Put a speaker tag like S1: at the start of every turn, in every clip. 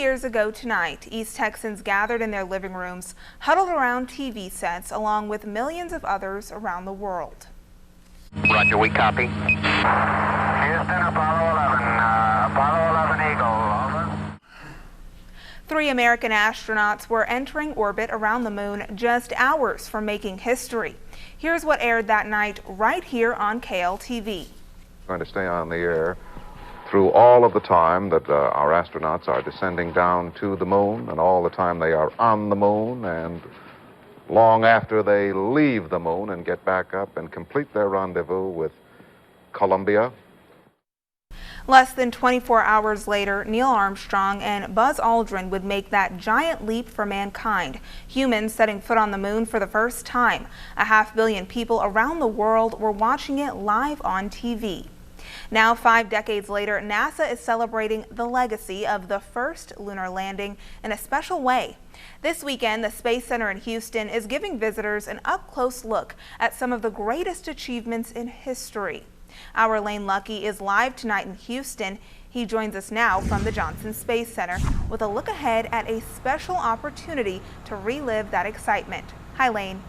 S1: years ago tonight, East Texans gathered in their living rooms, huddled around TV sets, along with millions of others around the world.
S2: Roger, we copy. Houston, Apollo 11 Eagle, over.
S1: 3 American astronauts were entering orbit around the moon just hours from making history. Here's what aired that night right here on KLTV.
S3: Going to stay on the air through all of the time that our astronauts are descending down to the moon, and all the time they are on the moon, and long after they leave the moon and get back up and complete their rendezvous with Columbia.
S1: Less than 24 hours later, Neil Armstrong and Buzz Aldrin would make that giant leap for mankind. Humans setting foot on the moon for the first time. 500 million people around the world were watching it live on TV. Now, 5 decades later, NASA is celebrating the legacy of the first lunar landing in a special way. This weekend, the Space Center in Houston is giving visitors an up-close look at some of the greatest achievements in history. Our Lane Luckie is live tonight in Houston. He joins us now from the Johnson Space Center with a look ahead at a special opportunity to relive that excitement. Hi, Lane.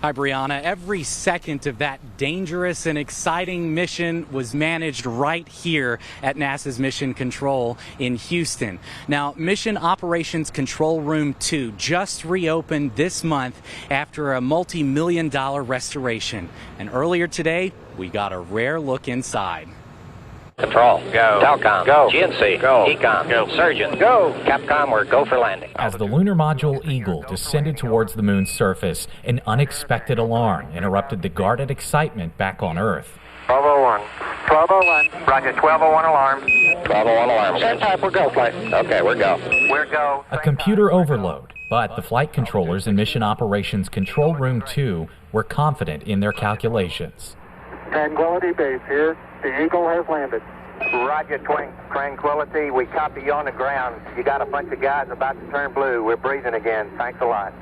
S4: Hi, Brianna. Every second of that dangerous and exciting mission was managed right here at NASA's Mission Control in Houston. Now, Mission Operations Control Room 2 just reopened this month after a multi-million-dollar restoration. And earlier today, we got a rare look inside.
S2: Control, go. Telcom, go. GNC, go. Ecom, go. Surgeon, go. Capcom, we're go for landing.
S5: As the lunar module Eagle descended towards the moon's surface, an unexpected alarm interrupted the guarded excitement back on Earth.
S2: 1201. 1201. Roger, 1201 alarm. 1201 alarm. Same type, we're go flight. Okay, we're go. We're go.
S5: A computer overload, but the flight controllers in Mission Operations Control Room 2 were confident in their calculations.
S6: Tranquility Base here. The Eagle has landed.
S2: Roger, Tranquility. We copy you on the ground. You got a bunch of guys about to turn blue. We're breathing again. Thanks a lot.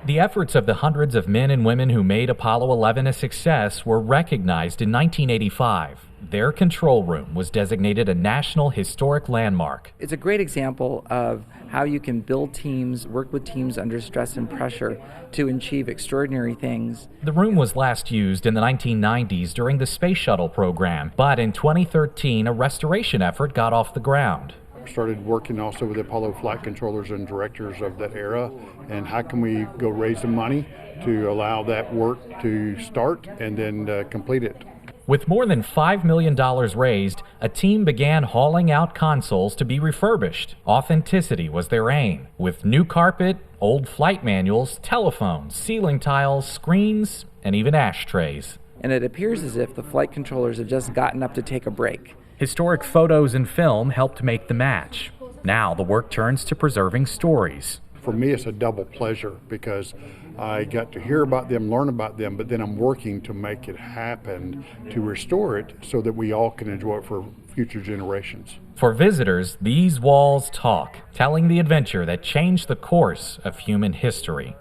S5: The efforts of the hundreds of men and women who made Apollo 11 a success were recognized in 1985. Their control room was designated a National Historic Landmark.
S7: It's a great example of how you can build teams, work with teams under stress and pressure to achieve extraordinary things.
S5: The room was last used in the 1990s during the Space Shuttle program, but in 2013 a restoration effort got off the ground.
S6: Started working also with the Apollo flight controllers and directors of that era, and how can we go raise some money to allow that work to start and then complete it.
S5: With more than $5 million raised, a team began hauling out consoles to be refurbished. Authenticity was their aim, with new carpet, old flight manuals, telephones, ceiling tiles, screens, and even ashtrays.
S7: And it appears as if the flight controllers have just gotten up to take a break.
S5: Historic photos and film helped make the match. Now the work turns to preserving stories.
S6: For me, it's a double pleasure because I got to hear about them, learn about them, but then I'm working to make it happen, to restore it so that we all can enjoy it for future generations.
S5: For visitors, these walls talk, telling the adventure that changed the course of human history.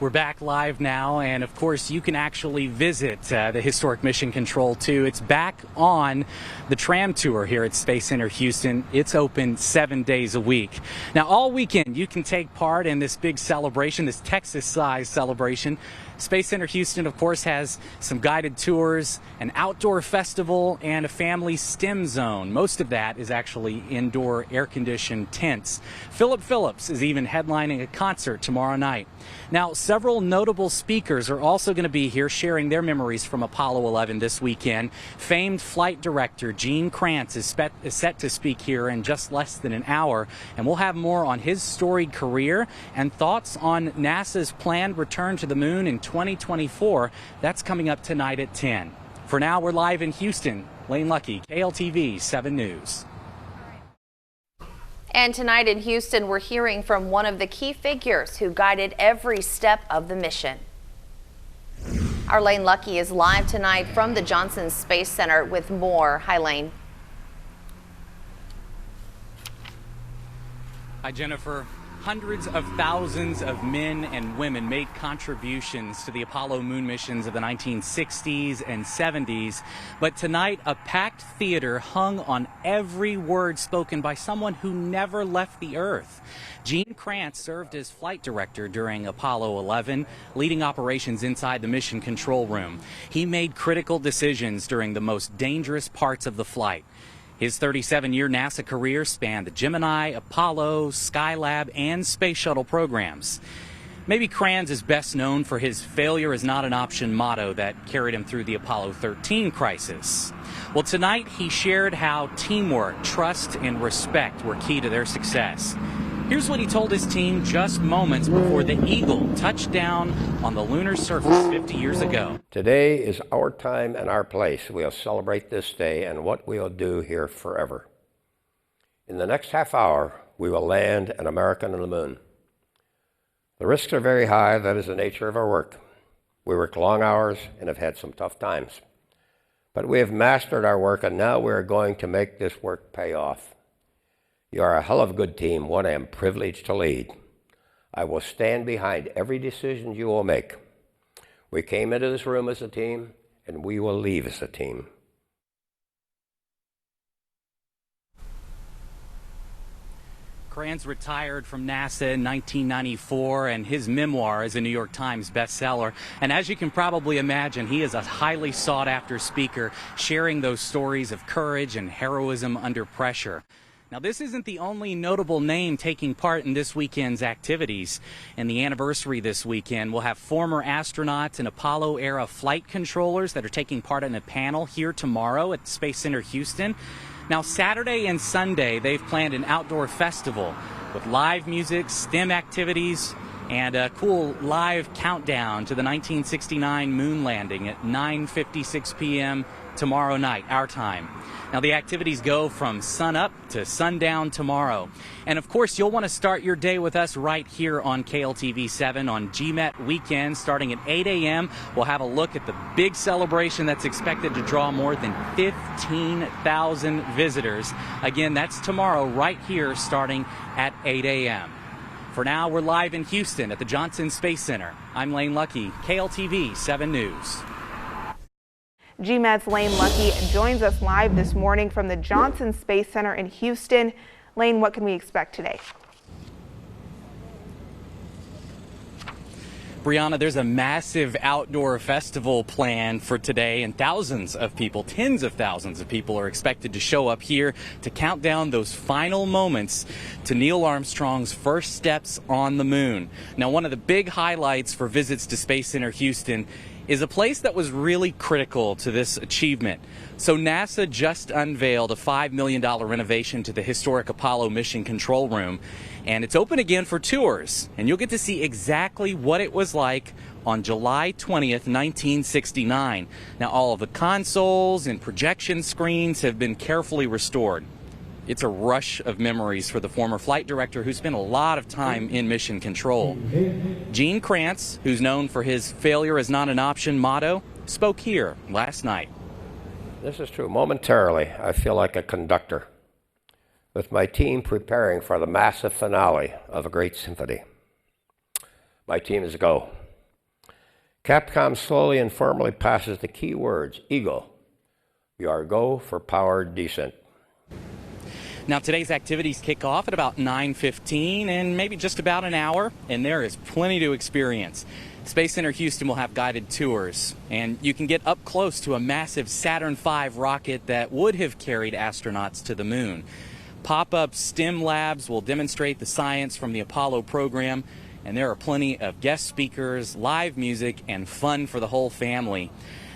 S4: We're back live now, and of course you can actually visit the Historic Mission Control 2. It's back on the tram tour here at Space Center Houston. It's open 7 days a week. Now all weekend you can take part in this big celebration, this Texas-sized celebration. Space Center Houston, of course, has some guided tours, an outdoor festival, and a family STEM zone. Most of that is actually indoor air-conditioned tents. Philip Phillips is even headlining a concert tomorrow night. Now, several notable speakers are also going to be here sharing their memories from Apollo 11 this weekend. Famed flight director Gene Kranz is set to speak here in just less than an hour, and we'll have more on his storied career and thoughts on NASA's planned return to the moon in 2024. That's coming up tonight at 10. For now, we're live in Houston. Lane Luckie, KLTV 7 News.
S8: And tonight in Houston, we're hearing from one of the key figures who guided every step of the mission. Our Lane Luckie is live tonight from the Johnson Space Center with more. Hi, Lane.
S4: Hi, Jennifer. hundreds of thousands of men and women made contributions to the Apollo moon missions of the 1960s and 70s. But tonight, a packed theater hung on every word spoken by someone who never left the Earth. Gene Kranz served as flight director during Apollo 11, leading operations inside the mission control room. He made critical decisions during the most dangerous parts of the flight. His 37-year NASA career spanned the Gemini, Apollo, Skylab, and Space Shuttle programs. Maybe Kranz is best known for his failure is not an option motto that carried him through the Apollo 13 crisis. Well, tonight he shared how teamwork, trust, and respect were key to their success. Here's what he told his team just moments before the Eagle touched down on the lunar surface 50 years ago.
S9: Today is our time and our place. We'll celebrate this day and what we'll do here forever. In the next half hour, we will land an American on the moon. The risks are very high. That is the nature of our work. We work long hours and have had some tough times. But we have mastered our work, and now we are going to make this work pay off. You are a hell of a good team, one I am privileged to lead. I will stand behind every decision you will make. We came into this room as a team, and we will leave as a team.
S4: Kranz retired from NASA in 1994, and his memoir is a New York Times bestseller. And as you can probably imagine, he is a highly sought-after speaker, sharing those stories of courage and heroism under pressure. Now, this isn't the only notable name taking part in this weekend's activities. And the anniversary this weekend, we'll have former astronauts and Apollo-era flight controllers that are taking part in a panel here tomorrow at Space Center Houston. Now, Saturday and Sunday, they've planned an outdoor festival with live music, STEM activities, and a cool live countdown to the 1969 moon landing at 9:56 p.m. tomorrow night, our time. Now, the activities go from sunup to sundown tomorrow. And of course, you'll want to start your day with us right here on KLTV 7 on GMET weekend starting at 8 a.m. We'll have a look at the big celebration that's expected to draw more than 15,000 visitors. Again, that's tomorrow right here starting at 8 a.m. For now, we're live in Houston at the Johnson Space Center. I'm Lane Luckie, KLTV 7 News.
S1: GMET's Lane Luckie joins us live this morning from the Johnson Space Center in Houston. Lane, what can we expect today?
S4: Brianna, there's a massive outdoor festival planned for today, and thousands of people, tens of thousands of people are expected to show up here to count down those final moments to Neil Armstrong's first steps on the moon. Now, one of the big highlights for visits to Space Center Houston is a place that was really critical to this achievement. So NASA just unveiled a $5 million renovation to the historic Apollo mission control room, and it's open again for tours, and you'll get to see exactly what it was like on July 20th, 1969. Now, all of the consoles and projection screens have been carefully restored. It's a rush of memories for the former flight director who spent a lot of time in mission control. Gene Kranz, who's known for his failure is not an option motto, spoke here last night.
S9: This is true. Momentarily, I feel like a conductor with my team preparing for the massive finale of a great symphony. My team is go. Capcom slowly and firmly passes the key words, Eagle. We are go for powered descent.
S4: Now, today's activities kick off at about 9:15 and maybe just about an hour, and there is plenty to experience. Space Center Houston will have guided tours, and you can get up close to a massive Saturn V rocket that would have carried astronauts to the moon. Pop-up STEM labs will demonstrate the science from the Apollo program, and there are plenty of guest speakers, live music, and fun for the whole family.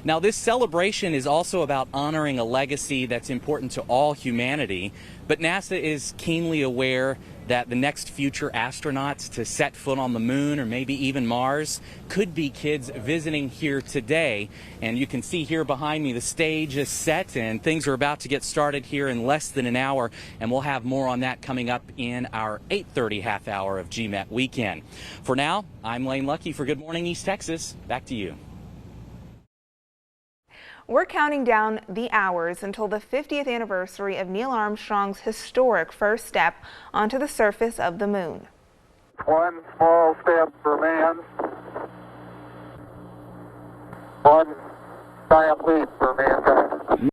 S4: Now, this celebration is also about honoring a legacy that's important to all humanity, but NASA is keenly aware that the next future astronauts to set foot on the moon or maybe even Mars could be kids visiting here today. And you can see here behind me the stage is set and things are about to get started here in less than an hour, and we'll have more on that coming up in our 8:30 half hour of GMET weekend. For now, I'm Lane Luckie for Good Morning East Texas. Back to you.
S1: We're counting down the hours until the 50th anniversary of Neil Armstrong's historic first step onto the surface of the moon.
S2: One small step for man, one giant leap for mankind.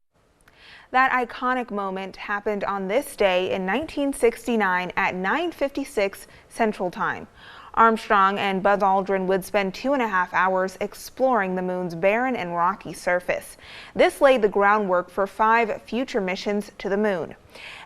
S1: That iconic moment happened on this day in 1969 at 9:56 Central Time. Armstrong and Buzz Aldrin would spend 2.5 hours exploring the moon's barren and rocky surface. This laid the groundwork for 5 future missions to the moon.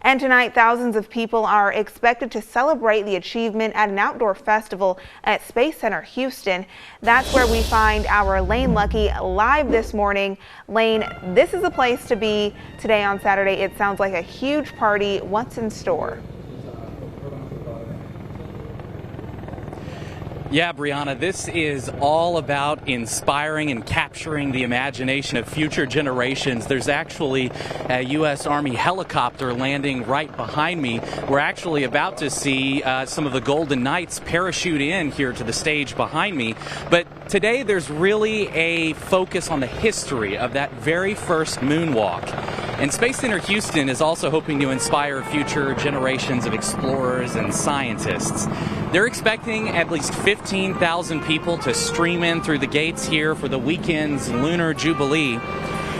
S1: And tonight, thousands of people are expected to celebrate the achievement at an outdoor festival at Space Center Houston. That's where we find our Lane Luckie live this morning. Lane, this is the place to be today on Saturday. It sounds like a huge party. What's in store?
S4: Yeah, Brianna, this is all about inspiring and capturing the imagination of future generations. There's actually a U.S. Army helicopter landing right behind me. We're actually about to see some of the Golden Knights parachute in here to the stage behind me. But today there's really a focus on the history of that very first moonwalk. And Space Center Houston is also hoping to inspire future generations of explorers and scientists. They're expecting at least 15,000 people to stream in through the gates here for the weekend's Lunar Jubilee.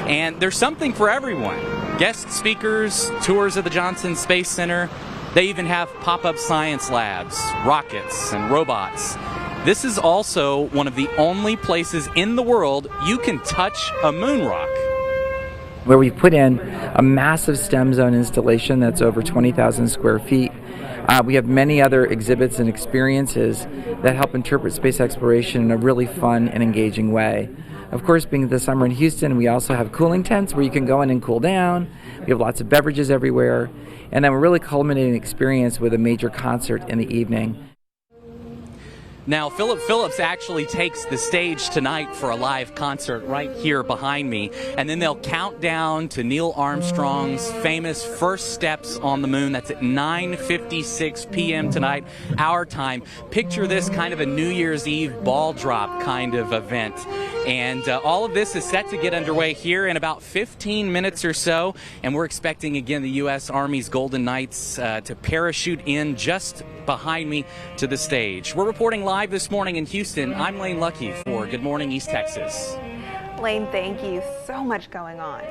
S4: And there's something for everyone. Guest speakers, tours of the Johnson Space Center. They even have pop-up science labs, rockets, and robots. This is also one of the only places in the world you can touch a moon rock.
S7: Where we put in a massive STEM zone installation that's over 20,000 square feet. We have many other exhibits and experiences that help interpret space exploration in a really fun and engaging way. Of course, being the summer in Houston, we also have cooling tents where you can go in and cool down. We have lots of beverages everywhere. And then we're really culminating an experience with a major concert in the evening.
S4: Now, Philip Phillips actually takes the stage tonight for a live concert right here behind me, and then they'll count down to Neil Armstrong's famous first steps on the moon. That's at 9:56 p.m. tonight, our time. Picture this kind of a New Year's Eve ball drop kind of event. And all of this is set to get underway here in about 15 minutes or so, and we're expecting, again, the U.S. Army's Golden Knights to parachute in just behind me to the stage. We're reporting live this morning in Houston. I'm Lane Luckie for Good Morning East Texas.
S1: Lane, thank you. So much going on.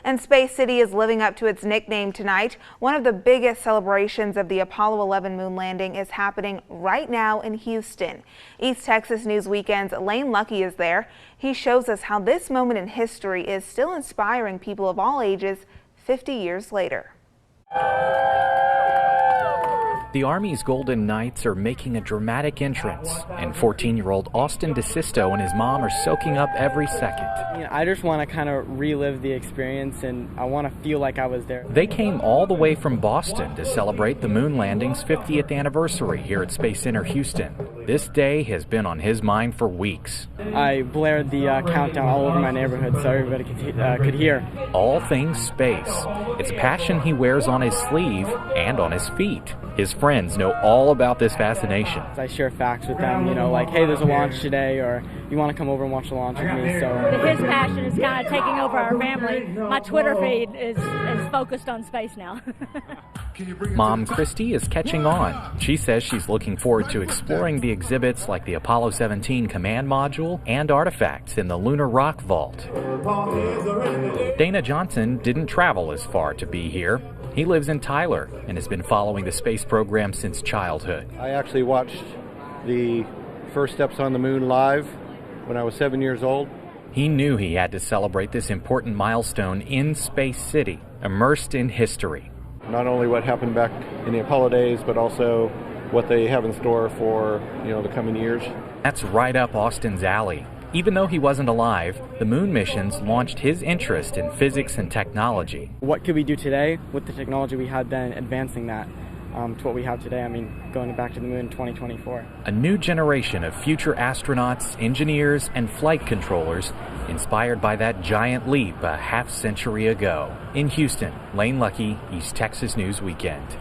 S1: And Space City is living up to its nickname tonight. One of the biggest celebrations of the Apollo 11 moon landing is happening right now in Houston. East Texas News Weekend's Lane Luckie is there. He shows us how this moment in history is still inspiring people of all ages 50 years later.
S5: The Army's Golden Knights are making a dramatic entrance, and 14-year-old Austin DeSisto and his mom are soaking up every second.
S10: I just want to kind of relive the experience, and I want to feel like I was there.
S5: They came all the way from Boston to celebrate the moon landing's 50th anniversary here at Space Center Houston. This day has been on his mind for weeks.
S10: I blared the countdown all over my neighborhood so everybody could hear.
S5: All things space. It's a passion he wears on his sleeve and on his feet. His friends know all about this fascination.
S10: I share facts with them, like, hey, there's a launch today, or you want to come over and watch the launch with me.
S11: So his passion is kind of taking over our family. My Twitter feed is focused on space now.
S5: Mom Christy is catching on. She says she's looking forward to exploring the exhibits like the Apollo 17 command module and artifacts in the Lunar Rock Vault. Dana Johnson didn't travel as far to be here. He lives in Tyler and has been following the space program since childhood.
S12: I actually watched the first steps on the moon live when I was 7 years old.
S5: He knew he had to celebrate this important milestone in Space City, immersed in history.
S12: Not only what happened back in the Apollo days, but also what they have in store for, the coming years.
S5: That's right up Austin's alley. Even though he wasn't alive, the moon missions launched his interest in physics and technology.
S10: What could we do today with the technology we had then, advancing that to what we have today? Going back to the moon in 2024.
S5: A new generation of future astronauts, engineers, and flight controllers inspired by that giant leap a half-century ago. In Houston, Lane Luckie, East Texas News Weekend.